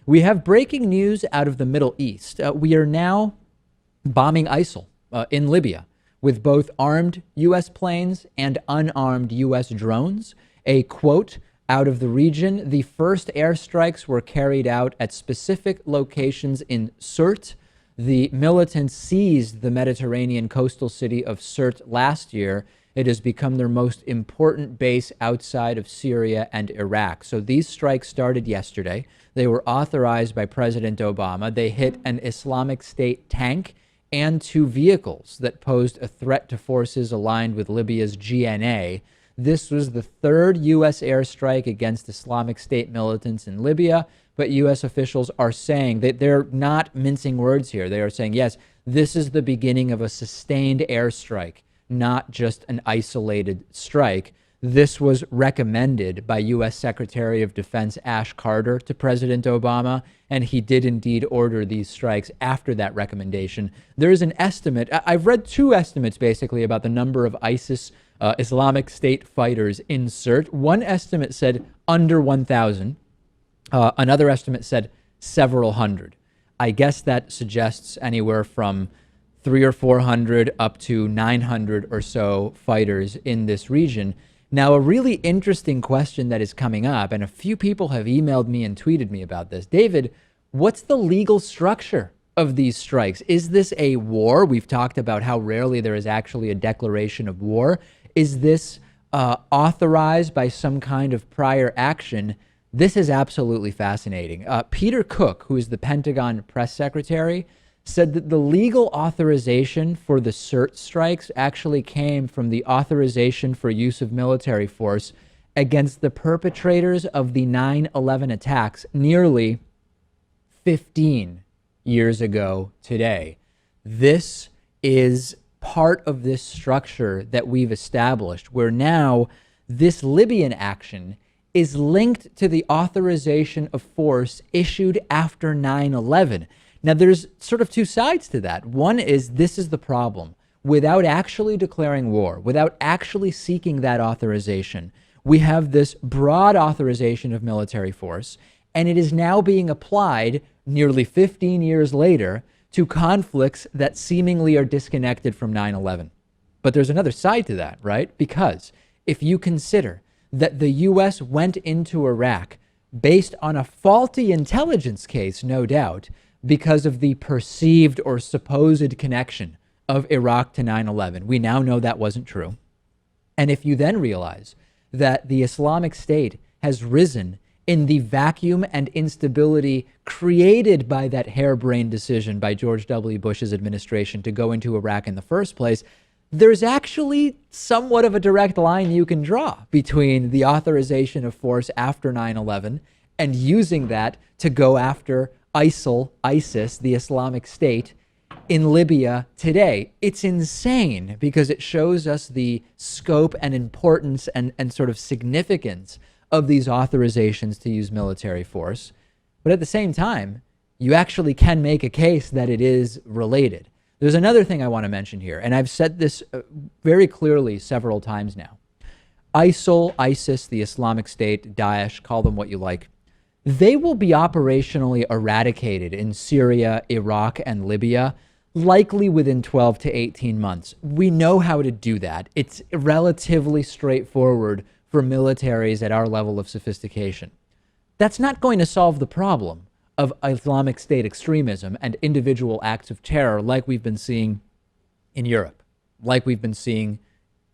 We have breaking news out of the Middle East. We are now bombing ISIL in Libya with both armed U.S. planes and unarmed U.S. drones. A quote out of the region: the first airstrikes were carried out at specific locations in Sirte. The militants seized the Mediterranean coastal city of Sirte last year. It has become their most important base outside of Syria and Iraq. So these strikes started yesterday. They were authorized by President Obama. They hit an Islamic State tank and two vehicles that posed a threat to forces aligned with Libya's GNA. This was the third U.S. airstrike against Islamic State militants in Libya, but U.S. officials are saying that they're not mincing words here. They are saying, yes, this is the beginning of a sustained airstrike, not just an isolated strike. This was recommended by U.S. Secretary of Defense Ash Carter to President Obama, and he did indeed order these strikes after that recommendation. There is an estimate. I've read two estimates basically about the number of ISIS Islamic State fighters in Sirte. One estimate said under 1,000. Another estimate said several hundred. I guess that suggests anywhere from 300 or 400 up to 900 or so fighters in this region. Now, a really interesting question that is coming up, and a few people have emailed me and tweeted me about this. David, what's the legal structure of these strikes? Is this a war? We've talked about how rarely there is actually a declaration of war. Is this authorized by some kind of prior action? This is absolutely fascinating. Peter Cook, who is the Pentagon press secretary, said that the legal authorization for the Sirte strikes actually came from the authorization for use of military force against the perpetrators of the 9/11 attacks nearly 15 years ago today. This is part of this structure that we've established, where now this Libyan action is linked to the authorization of force issued after 9/11. Now, there's sort of two sides to that. One is this is the problem. Without actually declaring war, without actually seeking that authorization, we have this broad authorization of military force, and it is now being applied nearly 15 years later to conflicts that seemingly are disconnected from 9/11. But there's another side to that, right? Because if you consider that the U.S. went into Iraq based on a faulty intelligence case, no doubt, because of the perceived or supposed connection of Iraq to 9/11. We now know that wasn't true. And if you then realize that the Islamic State has risen in the vacuum and instability created by that harebrained decision by George W. Bush's administration to go into Iraq in the first place, there's actually somewhat of a direct line you can draw between the authorization of force after 9/11 and using that to go after ISIL, ISIS, the Islamic State, in Libya today. It's insane because it shows us the scope and importance and sort of significance of these authorizations to use military force. But at the same time, you actually can make a case that it is related. There's another thing I want to mention here, and I've said this very clearly several times now. ISIL, ISIS, the Islamic State, Daesh, call them what you like, they will be operationally eradicated in Syria, Iraq, and Libya, likely within 12 to 18 months. We know how to do that. It's relatively straightforward for militaries at our level of sophistication. That's not going to solve the problem of Islamic State extremism and individual acts of terror like we've been seeing in Europe, like we've been seeing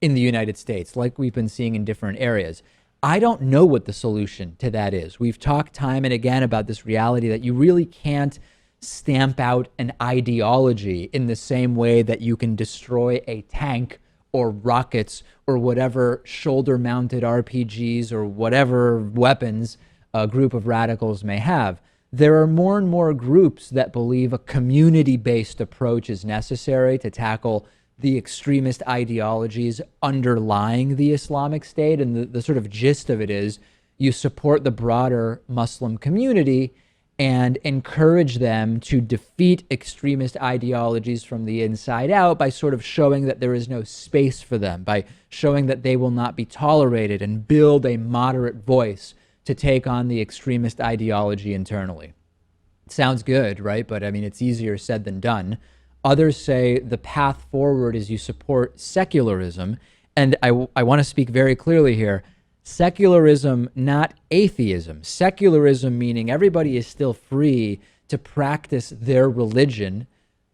in the United States, like we've been seeing in different areas. I don't know what the solution to that is. We've talked time and again about this reality that you really can't stamp out an ideology in the same way that you can destroy a tank or rockets or whatever shoulder-mounted RPGs or whatever weapons a group of radicals may have. There are more and more groups that believe a community-based approach is necessary to tackle the extremist ideologies underlying the Islamic State. And the sort of gist of it is you support the broader Muslim community and encourage them to defeat extremist ideologies from the inside out by sort of showing that there is no space for them, by showing that they will not be tolerated, and build a moderate voice to take on the extremist ideology internally. Sounds good, right? But I mean, it's easier said than done. Others say the path forward is you support secularism. And I want to speak very clearly here. Secularism, not atheism. Secularism meaning everybody is still free to practice their religion.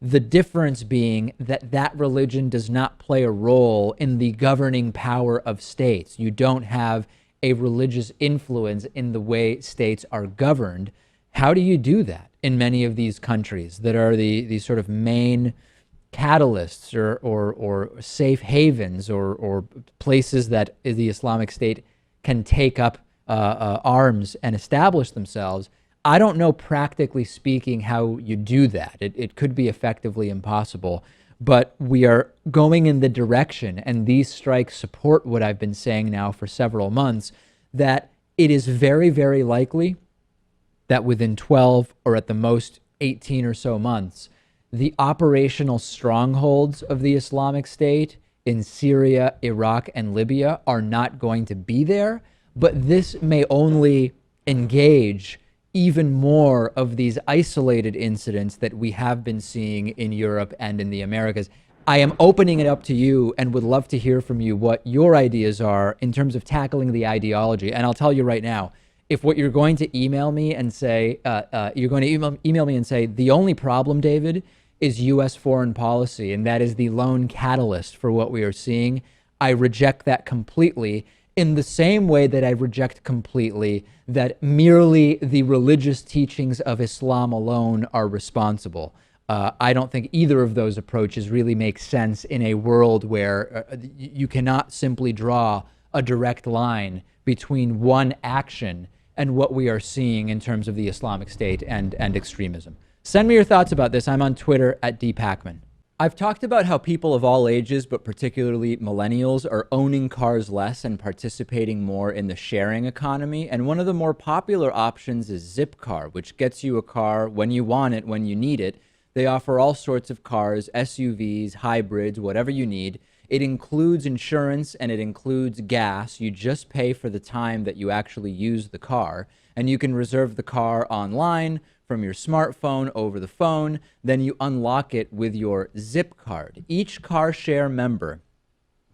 The difference being that that religion does not play a role in the governing power of states. You don't have a religious influence in the way states are governed. How do you do that in many of these countries that are the sort of main catalysts or safe havens or places that the Islamic State can take up arms and establish themselves? I don't know, practically speaking, how you do that. It could be effectively impossible, but we are going in the direction, and these strikes support what I've been saying now for several months, that it is very, very likely that within 12 or at the most 18 or so months, the operational strongholds of the Islamic State in Syria, Iraq, and Libya are not going to be there. But this may only engage even more of these isolated incidents that we have been seeing in Europe and in the Americas. I am opening it up to you and would love to hear from you what your ideas are in terms of tackling the ideology. And I'll tell you right now, if what you're going to email me and say, email me and say, the only problem, David, is U.S. foreign policy, and that is the lone catalyst for what we are seeing, I reject that completely, in the same way that I reject completely that merely the religious teachings of Islam alone are responsible. I don't think either of those approaches really make sense in a world where you cannot simply draw a direct line between one action and what we are seeing in terms of the Islamic State and extremism. Send me your thoughts about this. I'm on Twitter at @dpakman. I've talked about how people of all ages, but particularly millennials, are owning cars less and participating more in the sharing economy. And one of the more popular options is Zipcar, which gets you a car when you want it, when you need it. They offer all sorts of cars, SUVs, hybrids, whatever you need. It includes insurance and it includes gas. You just pay for the time that you actually use the car, and you can reserve the car online from your smartphone over the phone. Then you unlock it with your Zip card. Each car share member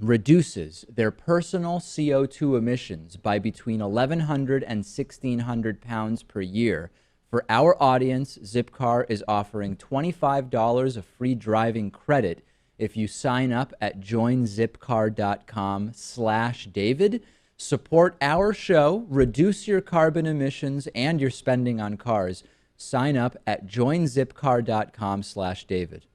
reduces their personal CO2 emissions by between 1,100 and 1,600 pounds per year. For our audience, Zipcar is offering $25 of free driving credit if you sign up at joinzipcar.com/David. Support our show, reduce your carbon emissions and your spending on cars. Sign up at joinzipcar.com/David.